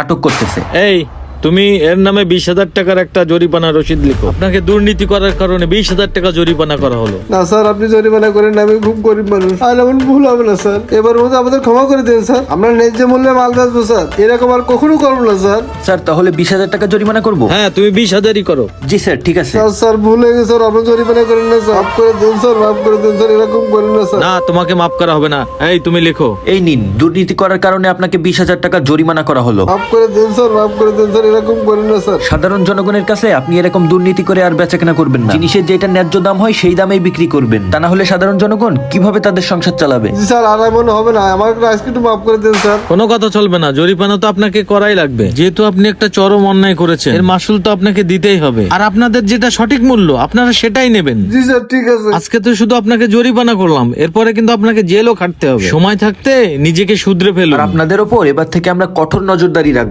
আটক করতেছে। এই তুমি এর নামে 20,000 টাকার একটা জরিমানা রসিদ লিখো। আপনাকে দুর্নীতি করার কারণে 20,000 টাকা জরিমানা করা হলো। না স্যার, আপনি জরিমানা করেন না, আমি খুব গরিব মানুষ, আর এমন ভুল হবে না স্যার। এবার মতো আমাদের ক্ষমা করে দিন স্যার, আমরা ন্যায্য মূল্যে মাল বেচবো স্যার, এরকম আর কখনো করবো না স্যার। স্যার তাহলে 20,000 টাকা জরিমানা করব? হ্যাঁ, তুমি 20,000ই করো। জি স্যার, ঠিক আছে। স্যার স্যার ভুল হয়ে গেছে স্যার, আপনি জরিমানা করেন না স্যার, মাফ করে দিন স্যার, মাফ করে দিন স্যার, এরকম করেন না স্যার। না, তোমাকে মাফ করা হবে না। এই তুমি লিখো। এই নিন, দুর্নীতি করার কারণে আপনাকে 20,000 টাকা জরিমানা করা হলো। মাফ করে দিন স্যার, মাফ করে দিন স্যার, এরকম করেন না স্যার। সাধারণ জনগণের কাছে আপনি এরকম দুর্নীতি করে আর বেচাকেনা করবেন না। জিনিসের যেটা ন্যায্য দাম হয় সেই দামেই বিক্রি করবেন, তা না হলে সাধারণ জনগণ কিভাবে তাদের সংসার চালাবে? জি স্যার, আর এমন হবে না, আমার আজকে একটু মাফ করে দিন স্যার। কোনো কথা চলবে না, জরিমানা তো আপনাকে করাই লাগবে, যেহেতু আপনি একটা চরম অন্যায় করেছেন। এর মাসুল তো আপনাকে দিতেই হবে, আর আপনাদের যেটা সঠিক মূল্য আপনারা সেটাই নেবেন। জি স্যার, ঠিক আছে। আজকে তো শুধু আপনাকে জরিমানা করলাম, এরপরে কিন্তু আপনাকে জেলও খাটতে হবে। সময় থাকতে নিজেকে শুধরে ফেলুন। আর আপনাদের ওপর এবার থেকে আমরা কঠোর নজরদারি রাখবো।